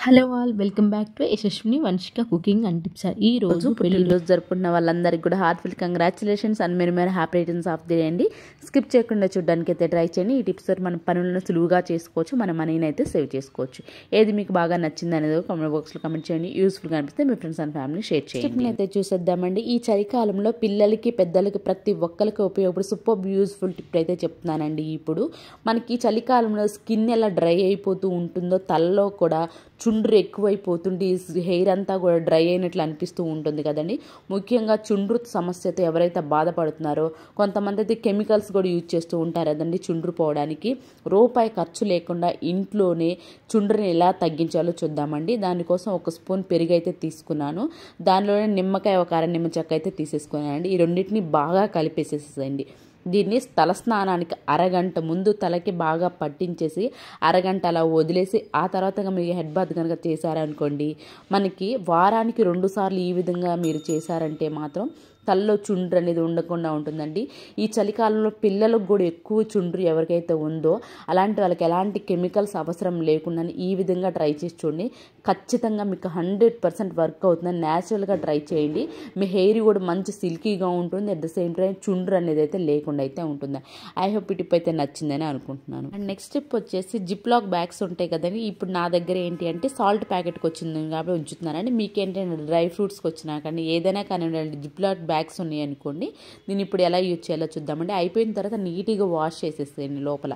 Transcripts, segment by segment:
Hello all welcome back to Yashaswini Vamshika cooking and tips. ఈ రోజు పెళ్లిరోజు జరుపుకున్న వాళ్ళందరికీ కూడా హార్ట్ఫుల్ కంగ్రాచులేషన్స్ అండ్ మీరు happy returns of the day అండి. స్కిప్ చేయకుండా చూడడానికి అయితే ట్రై చేయండి. ఈ టిప్స్ తోటి మన పనులను సులువుగా చేసుకోవచ్చు, మన మనీని అయితే సేవ్ చేసుకోవచ్చు. ఏది మీకు బాగా నచ్చింది అనేది కామెంట్ బాక్స్లో కామెంట్ చేయండి. యూస్ఫుల్గా అనిపిస్తే మీ ఫ్రెండ్స్ అండ్ ఫ్యామిలీ షేర్ చేయండి. అయితే చూసేద్దామండి. ఈ చలికాలంలో పిల్లలకి పెద్దలకి ప్రతి ఒక్కరికి ఉపయోగపడే సూపర్ యూస్ఫుల్ టిప్ అయితే చెప్తున్నానండి. ఇప్పుడు మనకి చలికాలంలో స్కిన్ ఎలా డ్రై అయిపోతూ ఉంటుందో, తలలో కూడా చుండ్రు ఎక్కువైపోతుంటే హెయిర్ అంతా కూడా డ్రై అయినట్లు అనిపిస్తూ ఉంటుంది కదండి. ముఖ్యంగా చుండ్రు సమస్యతో ఎవరైతే బాధపడుతున్నారో, కొంతమంది అయితే కెమికల్స్ కూడా యూజ్ చేస్తూ ఉంటారు కదండి చుండ్రు పోవడానికి. రూపాయి ఖర్చు లేకుండా ఇంట్లోనే చుండ్రుని ఎలా తగ్గించాలో చూద్దామండి. దానికోసం ఒక స్పూన్ పెరుగు అయితే తీసుకున్నాను. దానిలోనే నిమ్మకాయ ఒక అర నిమ్మ చెక్క అయితే తీసేసుకున్నానండి. ఈ రెండింటిని బాగా కలిపేసేసేయండి. దీన్ని తలస్నానానికి అరగంట ముందు తలకి బాగా పట్టించేసి అరగంట అలా వదిలేసి ఆ తర్వాత మీరు హెడ్ బాత్ కనుక చేశారనుకోండి, మనకి వారానికి 2 సార్లు ఈ విధంగా మీరు చేశారంటే మాత్రం తలలో చుండ్రు అనేది ఉండకుండా ఉంటుందండి. ఈ చలికాలంలో పిల్లలకు కూడా ఎక్కువ చుండ్రు ఎవరికైతే ఉందో అలాంటి వాళ్ళకి ఎలాంటి కెమికల్స్ అవసరం లేకుండా ఈ విధంగా ట్రై చేసి చూడండి. ఖచ్చితంగా మీకు 100% వర్క్ అవుతుందని. న్యాచురల్గా ట్రై చేయండి. మీ హెయిర్ కూడా మంచి సిల్కీగా ఉంటుంది. అట్ ద సేమ్ టైం చుండ్రు అనేది అయితే లేకుండా అయితే ఉంటుంది. ఐ హోప్ ఈ టిప్ అయితే నచ్చిందని అనుకుంటున్నాను. అండ్ నెక్స్ట్ టిప్ వచ్చేసి జిప్లాక్ బ్యాగ్స్ ఉంటాయి కదండి. ఇప్పుడు నా దగ్గర ఏంటి అంటే సాల్ట్ ప్యాకెట్కి వచ్చింది కాబట్టి ఉంచుతున్నానండి. మీకేంటంటే డ్రై ఫ్రూట్స్కి వచ్చినా కానీ ఏదైనా కానివ్వండి జిప్లాక్ బ్యాగ్స్ ఉన్నాయి అనుకోండి. నేను ఇప్పుడు ఎలా యూజ్ చేయాలో చూద్దామండి. అయిపోయిన తర్వాత నీట్గా వాష్ చేసేసేయండి. లోపల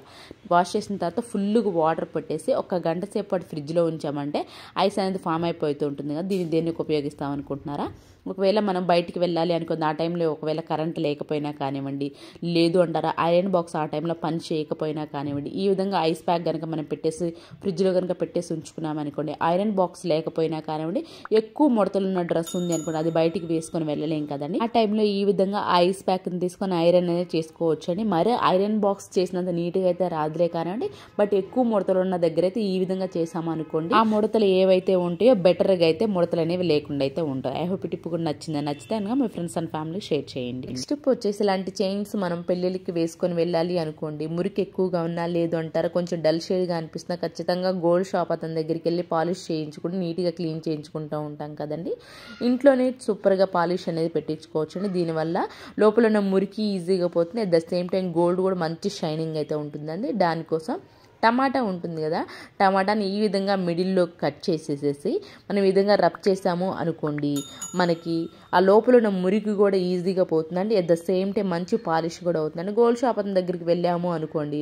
వాష్ చేసిన తర్వాత ఫుల్గా వాటర్ పెట్టేసి ఒక గంట సేపు పాటు ఫ్రిడ్జ్లో ఉంచామంటే ఐస్ అనేది ఫామ్ అయిపోతూ ఉంటుంది కదా. దీన్ని దేనికి ఉపయోగిస్తాం అనుకుంటున్నారా? ఒకవేళ మనం బయటికి వెళ్ళాలి అనుకుంది, ఆ టైంలో ఒకవేళ కరెంట్ లేకపోయినా కానివ్వండి, లేదు అంటారా ఐరన్ బాక్స్ ఆ టైంలో పని చేయకపోయినా కానివ్వండి, ఈ విధంగా ఐస్ ప్యాక్ కనుక మనం పెట్టేసి ఫ్రిడ్జ్లో కనుక పెట్టేసి ఉంచుకున్నాం అనుకోండి, ఐరన్ బాక్స్ లేకపోయినా కానివ్వండి, ఎక్కువ ముడతలు ఉన్న డ్రెస్ ఉంది అనుకోండి, అది బయటికి వేసుకొని వెళ్ళలేం కదండి. ఆ టైంలో ఈ విధంగా ఐస్ ప్యాక్ని తీసుకొని ఐరన్ అనేది చేసుకోవచ్చు అండి. మరి ఐరన్ బాక్స్ చేసినంత నీట్గా అయితే రాదులే కానివ్వండి, బట్ ఎక్కువ ముడతలు ఉన్న దగ్గర అయితే ఈ విధంగా చేసామనుకోండి, ఆ ముడతలు ఏవైతే ఉంటాయో బెటర్గా అయితే ముడతలు అనేవి లేకుండా అయితే ఉంటాయి. ఐ హోప్ టిప్ కూడా నచ్చితే కనుక మీ ఫ్రెండ్స్ అండ్ ఫ్యామిలీ షేర్ చేయండి. నెక్స్ట్ టిప్ వచ్చేసి ఇలాంటి చైన్స్ మనం పెళ్ళిళ్ళకి వేసుకొని వెళ్ళాలి అనుకోండి, మురికి ఎక్కువగా ఉన్నా లేదు అంటారా కొంచెం డల్ షేడ్గా అనిపిస్తున్నా ఖచ్చితంగా గోల్డ్ షాప్ అతని దగ్గరికి వెళ్ళి పాలిష్ చేయించుకుని నీట్గా క్లీన్ చేయించుకుంటూ ఉంటాం కదండి. ఇంట్లోనే సూపర్గా పాలిష్ అనేది పెట్టించుకోవచ్చు అండి. దీనివల్ల లోపల ఉన్న మురికి ఈజీగా పోతుంది. At the same time gold కూడా మంచి షైనింగ్ అయితే ఉంటుందండి. దానికోసం టమాటా ఉంటుంది కదా, టమాటాని ఈ విధంగా మిడిల్లో కట్ చేసేసేసి మనం ఈ విధంగా రబ్ చేసాము అనుకోండి, మనకి ఆ లోపల ఉన్న మురికి కూడా ఈజీగా పోతుందండి. అట్ ద సేమ్ టైం మంచి పాలిష్ కూడా అవుతుందండి. గోల్డ్ షాప్ అతని దగ్గరికి వెళ్ళాము అనుకోండి,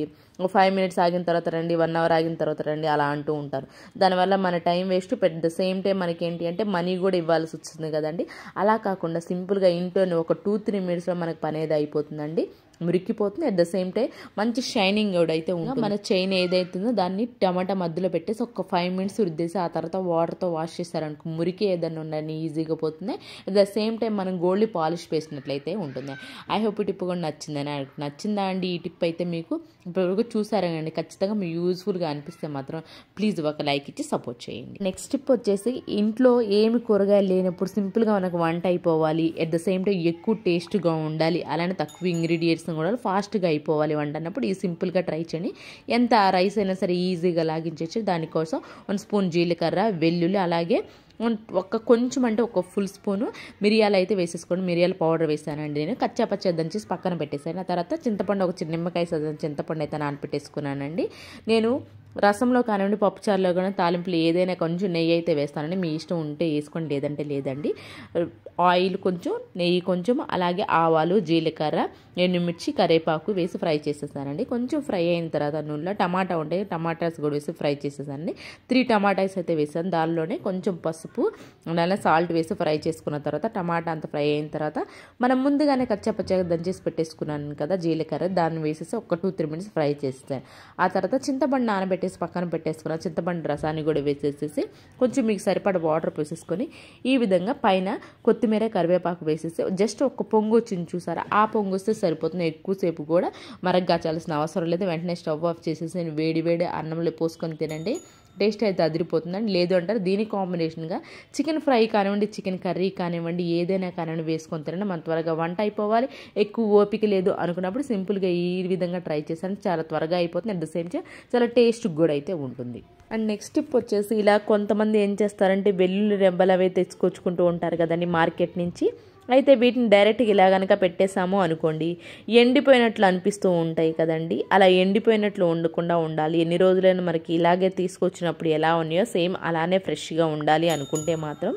5 minutes ఆగిన తర్వాత రండి, 1 hour ఆగిన తర్వాత రండి అలా అంటూ ఉంటారు. దానివల్ల మన time waste, at the same time మనకి ఏంటి అంటే మనీ కూడా ఇవ్వాల్సి వస్తుంది కదండి. అలా కాకుండా సింపుల్గా ఇంట్లోనే ఒక 2-3 minutesలో మనకు పని అనేది అయిపోతుందండి. మురికిపోతుంది. అట్ ద సేమ్ టైం మంచి షైనింగ్ కూడా అయితే ఉంటుంది. మన చైన్ ఏదైతుందో దాన్ని టమాటా మధ్యలో పెట్టేసి ఒక 5 minutes రుద్దేసి ఆ తర్వాత వాటర్తో వాష్ చేశారనుకో మురికి ఏదైనా ఉండని ఈజీగా పోతుంది. అట్ ద సేమ్ టైం మనం గోల్డ్ పాలిష్ వేసినట్లయితే ఉంటుంది. ఐ హోప్ ఈ టిప్ కూడా నచ్చిందా అండి? ఈ టిప్ అయితే మీకు ఇప్పుడు చూసారండి. ఖచ్చితంగా మీకు యూజ్ఫుల్గా అనిపిస్తే మాత్రం ప్లీజ్ ఒక లైక్ ఇచ్చి సపోర్ట్ చేయండి. నెక్స్ట్ టిప్ వచ్చేసి ఇంట్లో ఏమి కూరగాయలు లేనప్పుడు సింపుల్గా మనకు వంట అయిపోవాలి, అట్ ద సేమ్ టైం ఎక్కువ టేస్ట్గా ఉండాలి, అలానే తక్కువ ఇంగ్రీడియంట్స్ కూడా ఫాస్ట్గా అయిపోవాలి వంట అన్నప్పుడు ఈ సింపుల్గా ట్రై చేయండి. ఎంత రైస్ అయినా సరే ఈజీగా లాగించవచ్చు. దానికోసం 1 స్పూన్ జీలకర్ర, వెల్లుల్లి, అలాగే కొంచెం అంటే ఒక ఫుల్ స్పూను మిరియాలు అయితే వేసేసుకోండి. మిరియాల పౌడర్ వేసానండి నేను. కచ్చా పచ్చా దంచేసి పక్కన పెట్టేసాను. ఆ తర్వాత చింతపండు ఒక చిన్న నిమ్మకాయ సగం చింతపండు అయితే నానపెట్టేసుకున్నానండి. నేను రసంలో కానివ్వండి, పప్పుచారులో కానీ, తాలింపులు ఏదైనా కొంచెం నెయ్యి అయితే వేస్తానండి. మీ ఇష్టం ఉంటే వేసుకోండి, లేదంటే లేదండి. ఆయిల్ కొంచెం, నెయ్యి కొంచెం, అలాగే ఆవాలు, జీలకర్ర, ఎండుమిర్చి, కరివేపాకు వేసి ఫ్రై చేసేసానండి. కొంచెం ఫ్రై అయిన తర్వాత నూనెలో టమాటా ఉంటే టమాటాస్ కూడా వేసి ఫ్రై చేసేసానండి. 3 టమాటాస్ అయితే వేసాను. దానిలోనే కొంచెం పసుపు, అలానే సాల్ట్ వేసి ఫ్రై చేసుకున్న తర్వాత టమాటా అంతా ఫ్రై అయిన తర్వాత మనం ముందుగానే కచ్చాపచ్చగా దంచేసి పెట్టేసుకున్నాను కదా జీలకర్ర, దాన్ని వేసేసి ఒక 2-3 minutes ఫ్రై చేస్తాను. ఆ తర్వాత చింతపండు నానబెట్టేసి పక్కన పెట్టేసుకున్న చింతపండు రసాన్ని కూడా వేసేసేసి కొంచెం మీకు సరిపడ వాటర్ పోసేసుకొని ఈ విధంగా పైన కొత్తిమీర, కరివేపాకు వేసేసి జస్ట్ ఒక పొంగు వచ్చింది చూసారా, ఆ పొంగు వస్తే సరిపోతుంది. ఎక్కువసేపు కూడా మరగ్గాచాల్సిన అవసరం లేదు. వెంటనే స్టవ్ ఆఫ్ చేసేసి వేడి వేడి అన్నంలో పోసుకొని తినండి. టేస్ట్ అయితే అదిరిపోతుందండి. లేదు అంటారు దీని కాంబినేషన్గా చికెన్ ఫ్రై కానివ్వండి, చికెన్ కర్రీ కానివ్వండి, ఏదైనా కానివ్వండి వేసుకొని తినండి. మన త్వరగా వంట అయిపోవాలి, ఎక్కువ ఓపిక లేదు అనుకున్నప్పుడు సింపుల్గా ఈ విధంగా ట్రై చేశాను. చాలా త్వరగా అయిపోతుంది, అట్ ద సేమ్ టైం చాలా టేస్ట్ కూడా అయితే ఉంటుంది. అండ్ నెక్స్ట్ టిప్ వచ్చేసి ఇలా కొంతమంది ఏం చేస్తారంటే వెల్లుల్లి రెబ్బలు అవి తెచ్చుకొచ్చుకుంటూ ఉంటారు కదండి మార్కెట్ నుంచి. అయితే వీటిని డైరెక్ట్గా ఇలా కనుక పెట్టేసాము అనుకోండి, ఎండిపోయినట్లు అనిపిస్తూ ఉంటాయి కదండి. అలా ఎండిపోయినట్లు ఉండకుండా ఉండాలి. ఎన్ని రోజులైనా మనకి ఇలాగే తీసుకొచ్చినప్పుడు ఎలా ఉన్నాయో సేమ్ అలానే ఫ్రెష్గా ఉండాలి అనుకుంటే మాత్రం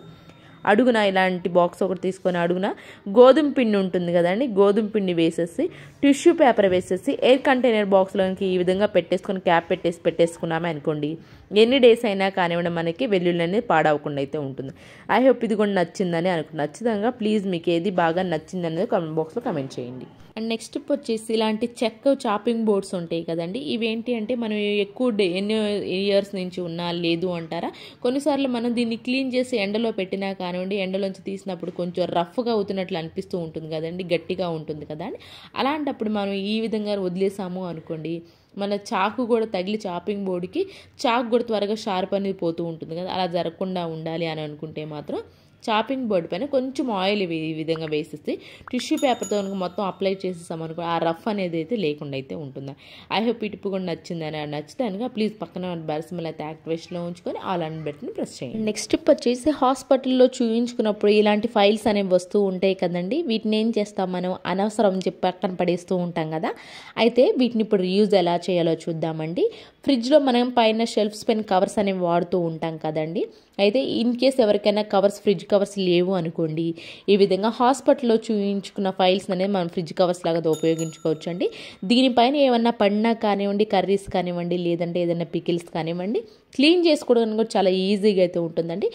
అడుగున ఇలాంటి బాక్స్ ఒకటి తీసుకొని అడుగున గోధుమ పిండి ఉంటుంది కదండి, గోధుమ పిండి వేసేసి టిష్యూ పేపర్ వేసేసి ఎయిర్ కంటైనర్ బాక్స్లోకి ఈ విధంగా పెట్టేసుకొని క్యాప్ పెట్టేసుకున్నామే అనుకోండి, ఎన్ని డేస్ అయినా కానివ్వండి మనకి వెల్లుల్లి అనేది పాడవకుండా అయితే ఉంటుంది. ఐ హోప్ ఇది కూడా నచ్చిందని అనుకుంటున్నాను. ఖచ్చితంగా ప్లీజ్ మీకు ఏది బాగా నచ్చింది అనేది కామెంట్ బాక్స్లో కామెంట్ చేయండి. అండ్ నెక్స్ట్ టిప్ వచ్చేసి ఇలాంటి చెక్క చాపింగ్ బోర్డ్స్ ఉంటాయి కదండి. ఇవేంటి అంటే మనం ఎక్కువ ఎన్నో ఇయర్స్ నుంచి ఉన్నా లేదు అంటారా, కొన్నిసార్లు మనం దీన్ని క్లీన్ చేసి ఎండలో పెట్టినా కానివ్వండి, ఎండలోంచి తీసినప్పుడు కొంచెం రఫ్గా అవుతున్నట్లు అనిపిస్తూ ఉంటుంది కదండి, గట్టిగా ఉంటుంది కదా అని. అలాంటప్పుడు మనం ఈ విధంగా వదిలేసాము అనుకోండి, మన చాకు కూడా తగిలి చాపింగ్ బోర్డుకి చాకు కూడా త్వరగా షార్ప్ అనేది పోతూ ఉంటుంది కదా. అలా జరగకుండా ఉండాలి అని అనుకుంటే మాత్రం చాపింగ్ బోర్డు పైన కొంచెం ఆయిల్ ఈ విధంగా వేసేసి టిష్యూ పేపర్తో మొత్తం అప్లై చేసేసామనుకో ఆ రఫ్ అనేది అయితే లేకుండా అయితే ఉంటుంది. ఐ హోప్ ఈ టిప్ కూడా నచ్చిందని. నచ్చితే ప్లీజ్ పక్కన బెల్స్మెల్ అయితే యాక్టివేషన్లో ఉంచుకొని ఆల్ అండ్ బెట్ని ప్రెస్ చేయండి. నెక్స్ట్ టిప్ వచ్చేసి హాస్పిటల్లో చూయించుకున్నప్పుడు ఇలాంటి ఫైల్స్ అనేవి వస్తూ ఉంటాయి కదండి. వీటిని ఏం చేస్తాం మనం, అనవసరం చెప్పి పక్కన పడేస్తూ ఉంటాం కదా. అయితే వీటిని ఇప్పుడు రీయూజ్ ఎలా చేయాలో చూద్దామండి. ఫ్రిడ్జ్లో మనం పైన షెల్ఫ్స్ పైన కవర్స్ అనేవి వాడుతూ ఉంటాం కదండి. అయితే ఇన్ కేస్ ఎవరికైనా ఫ్రిడ్జ్ కవర్స్ లేవు అనుకోండి, ఈ విధంగా హాస్పిటల్లో చూయించుకున్న ఫైల్స్ అనేది మనం ఫ్రిడ్జ్ కవర్స్ లాగా ఉపయోగించుకోవచ్చు అండి. దీనిపైన ఏమన్నా పడినా కానివ్వండి, కర్రీస్ కానివ్వండి, లేదంటే ఏదైనా పికిల్స్ కానివ్వండి, క్లీన్ చేసుకోవడానికి కూడా చాలా ఈజీగా అయితే ఉంటుందండి.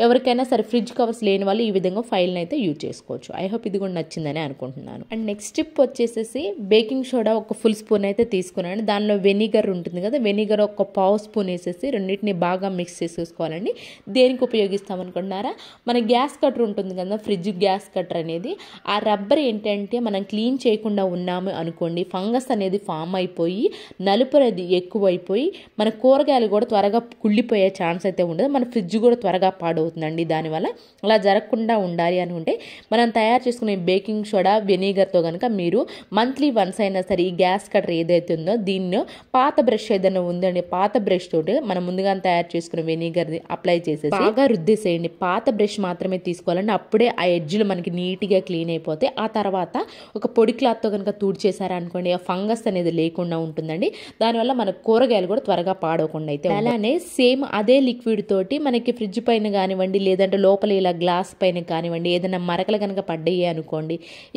ఎవరికైనా సరే ఫ్రిడ్జ్ కవర్స్ లేని వాళ్ళు ఈ విధంగా ఫైల్ని అయితే యూజ్ చేసుకోవచ్చు. ఐ హోప్ ఇది కూడా నచ్చిందని అనుకుంటున్నాను. అండ్ నెక్స్ట్ టిప్ వచ్చేసేసి బేకింగ్ సోడా ఒక ఫుల్ స్పూన్ అయితే తీసుకున్నాను. దానిలో వెనిగర్ ఉంటుంది కదా, వెనిగర్ ఒక పావు స్పూన్ వేసేసి రెండింటిని బాగా మిక్స్ చేసేసుకోవాలండి. దేనికి ఉపయోగిస్తాం అనుకుంటున్నారా, మన గ్యాస్ కట్టర్ ఉంటుంది కదా, ఫ్రిడ్జ్ గ్యాస్ కట్టర్ అనేది, ఆ రబ్బర్ ఏంటంటే మనం క్లీన్ చేయకుండా ఉన్నాము అనుకోండి, ఫంగస్ అనేది ఫామ్ అయిపోయి నలుపు అనేది ఎక్కువైపోయి మన కూరగాయలు కూడా త్వరగా కుళ్ళిపోయే ఛాన్స్ అయితే ఉండదు, మన ఫ్రిడ్జ్ కూడా త్వరగా పాడవుతుందండి. దానివల్ల అలా జరగకుండా ఉండాలి అనుకుంటే మనం తయారు చేసుకునే బేకింగ్ సోడా వెనిగర్తో కనుక మీరు మంత్లీ వన్స్ అయినా సరే ఈ గ్యాస్ కట్టర్ ఏదైతే ఉందో దీన్ని పాత బ్రష్ ఏదైనా ఉందండి, పాత బ్రష్ తోటి మనం ముందుగా తయారు చేసుకునే వెనిగర్ని అప్లై చేసేసి బాగా రుద్దేసేయండి. పాత బ్రష్ మాత్రమే తీసుకోవాలండి, అప్పుడే ఆ ఎడ్జ్లు మనకి నీట్గా క్లీన్ అయిపోతాయి. ఆ తర్వాత ఒక పొడి క్లాత్తో కనుక తుడిచేసారనుకోండి, ఆ ఫంగస్ అనేది లేకుండా ఉంటుందండి. దానివల్ల మన కూరగాయలు కూడా త్వరగా పాడవకుండా అయితే. అలానే సేమ్ అదే లిక్విడ్ తోటి మనకి ఫ్రిడ్జ్ పైన కానివ్వండి, లేదంటే లోపల ఇలా గ్లాస్ పైన కానివ్వండి, ఏదైనా మరకలు కనుక పడ్డాయి అనుకోండి,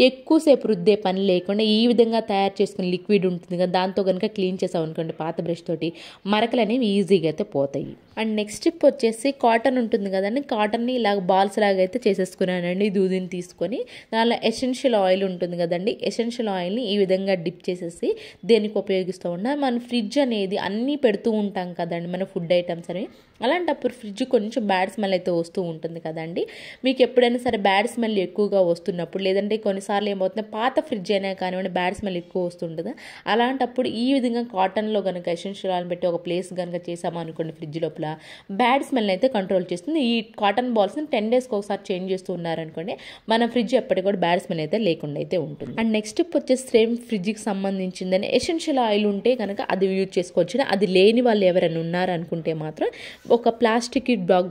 ఎక్కువసేపు రుద్దే పని లేకుండా ఈ విధంగా తయారు చేసుకున్న లిక్విడ్ ఉంటుంది కదా, దాంతో కనుక క్లీన్ చేసాం అనుకోండి పాత బ్రష్ తోటి, మరకలు అనేవి ఈజీగా అయితే పోతాయి. అండ్ నెక్స్ట్ టిప్ వచ్చేసి కాటన్ ఉంటుంది కదండి, కాటన్ని ఇలా బాల్స్ లాగా అయితే చేసేసుకున్నానండి. దూదిని తీసుకొని దానిలో ఎసెన్షియల్ ఆయిల్ ఉంటుంది కదండి, ఎసెన్షియల్ ఆయిల్ని ఈ విధంగా డిప్ చేసేసి దేనికి ఉపయోగిస్తూ ఉన్నాం, మన ఫ్రిడ్జ్ అనేది అన్నీ పెడుతూ ఉంటాం కదండి మన ఫుడ్ ఐటమ్స్ అనేవి. అలాంటప్పుడు ఫ్రిడ్జ్ కొంచెం బ్యాడ్ స్మెల్ అయితే వస్తూ ఉంటుంది కదండి. మీకు ఎప్పుడైనా సరే బ్యాడ్ స్మెల్ ఎక్కువగా వస్తున్నప్పుడు, లేదంటే కొన్నిసార్లు ఏమవుతుంది పాత ఫ్రిడ్జ్ అయినా కానివ్వండి బ్యాడ్ స్మెల్ ఎక్కువ వస్తుంటుంది, అలాంటప్పుడు ఈ విధంగా కాటన్లో కనుక ఎసెన్షియల్ ఆయిల్ పెట్టి ఒక ప్లేస్ కనుక చేసాము అనుకోండి ఫ్రిడ్జ్ లోపల, బ్యాడ్ స్మెల్ అయితే కంట్రోల్ చేస్తుంది. ఈ కాటన్ బాల్స్ని 10 డేస్కి ఒకసారి చేంజ్ చేస్తూ ఉన్నారనుకోండి, మన ఫ్రిడ్జ్ ఎప్పటికీ కూడా బ్యాడ్ స్మెల్ అయితే లేకుండా అయితే ఉంటుంది. అండ్ నెక్స్ట్ టిప్ వచ్చేసి సేమ్ ఫ్రిడ్జ్కి సంబంధించిందని ఎసెన్షియల్ ఆయిల్ ఉంటే కనుక అది యూజ్ చేసుకోవచ్చు. అది లేని వాళ్ళు ఎవరైనా ఉన్నారనుకుంటే మాత్రం ఒక ప్లాస్టిక్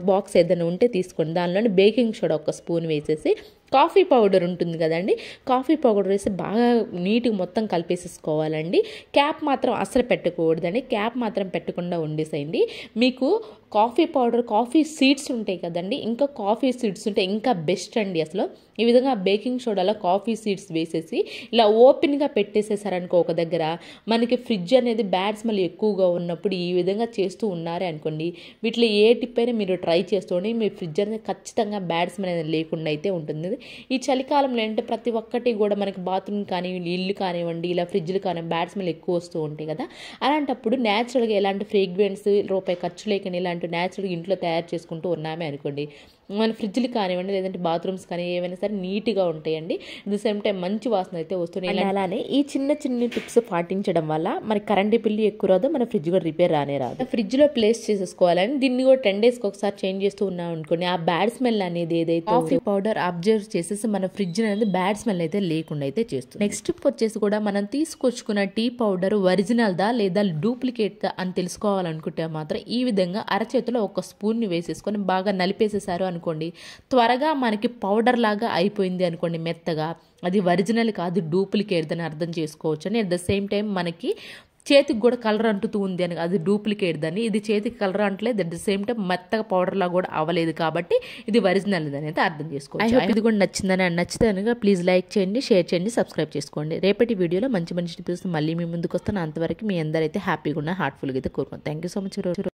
బాక్స్ ఏదైనా ఉంటే తీసుకోండి, దానిలోని బేకింగ్ సోడా ఒక స్పూన్ వేసేసి కాఫీ పౌడర్ ఉంటుంది కదండి, కాఫీ పౌడర్ వేసి బాగా నీట్గా మొత్తం కలిపేసేసుకోవాలండి. క్యాప్ మాత్రం అసలు పెట్టకూడదండి, క్యాప్ మాత్రం పెట్టకుండా వండేసేయండి. మీకు కాఫీ పౌడర్, కాఫీ సీడ్స్ ఉంటాయి కదండి, ఇంకా కాఫీ సీడ్స్ ఉంటే ఇంకా బెస్ట్ అండి. అసలు ఈ విధంగా బేకింగ్ సోడాలో కాఫీ సీడ్స్ వేసేసి ఇలా ఓపెన్గా పెట్టేసేసారనుకో ఒక దగ్గర, మనకి ఫ్రిడ్జ్ అనేది బ్యాడ్ స్మెల్ ఎక్కువగా ఉన్నప్పుడు ఈ విధంగా చేస్తూ ఉన్నారే అనుకోండి, వీటిలో ఏ టిప్ అయినా మీరు ట్రై చేస్తుంటే మీ ఫ్రిడ్జ్ అనేది ఖచ్చితంగా బ్యాడ్ స్మెల్ అనేది లేకుండా అయితే ఉంటుంది. ఈ చలికాలంలో అంటే ప్రతి ఒక్కటి కూడా మనకి బాత్రూమ్ కానీ ఇల్లు కానివ్వండి, ఇలా ఫ్రిడ్జ్లు కానివ్వండి బ్యాడ్ స్మెల్ ఎక్కువ వస్తూ ఉంటాయి కదా. అలాంటప్పుడు న్యాచురల్గా ఎలాంటి ఫ్రేగ్రెన్స్ రూపాయి ఖర్చు లేకుండా ఇలాంటి రెడీమేడ్ న్యాచురల్గా ఇంట్లో తయారు చేసుకుంటూ ఉన్నామే అనుకోండి, మన ఫ్రిడ్జ్లు కానివ్వండి లేదంటే బాత్రూమ్స్ కానీ ఏవైనా సరే నీట్గా ఉంటాయండి. అట్ ద సేమ్ టైం మంచి వాసన అయితే వస్తుంది. అలానే ఈ చిన్న చిన్న టిప్స్ పాటించడం వల్ల మన కరెంటు బిల్లు ఎక్కువ రాదు, మన ఫ్రిడ్జ్ కూడా రిపేర్ రానే రాదు. ఫ్రిడ్జ్లో ప్లేస్ చేసేసుకోవాలని దీన్ని కూడా 10 daysకి ఒకసారి చేంజ్ చేస్తూ ఉన్నాం అనుకోండి, ఆ బ్యాడ్ స్మెల్ అనేది ఏదైతే కాఫీ పౌడర్ అబ్జర్వ్ చేసేసి మన ఫ్రిడ్జ్ అనేది బ్యాడ్ స్మెల్ అయితే లేకుండా అయితే చేస్తుంది. నెక్స్ట్ టిప్ వచ్చేసి కూడా మనం తీసుకొచ్చుకున్న టీ పౌడర్ ఒరిజినల్ దా లేదా డూప్లికేట్ దా అని తెలుసుకోవాలనుకుంటే మాత్రం ఈ విధంగా అరచేతిలో ఒక స్పూన్ని వేసేసుకొని బాగా నలిపేసేసారు అనుకోండి, త్వరగా మనకి పౌడర్ లాగా అయిపోయింది అనుకోండి మెత్తగా, అది ఒరిజినల్ కాదు డూప్లికేట్ అని అర్థం చేసుకోవచ్చు అని. అట్ ద సేమ్ టైం మనకి చేతికి కూడా కలర్ అంటుతూ ఉంది అని, అది డూప్లికేట్ అని, ఇది చేతికి కలర్ అంటలేదు, అట్ ద సేమ్ టైం మెత్తగా పౌడర్ లా కూడా అవ్వలేదు కాబట్టి ఇది ఒరిజినల్ అని అయితే అర్థం చేసుకోవచ్చు. ఇది కూడా నచ్చితే కనుక ప్లీజ్ లైక్ చేయండి, షేర్ చేయండి, సబ్స్క్రైబ్ చేసుకోండి. రేపటి వీడియోలో మంచి టిప్స్ మళ్ళీ మీ ముందుకు వస్తాను. అంతవరకు మీ అందరైతే హ్యాపీగా ఉన్న హార్ట్ఫుల్గా అయితే కోరుకోండి. Thank you so much.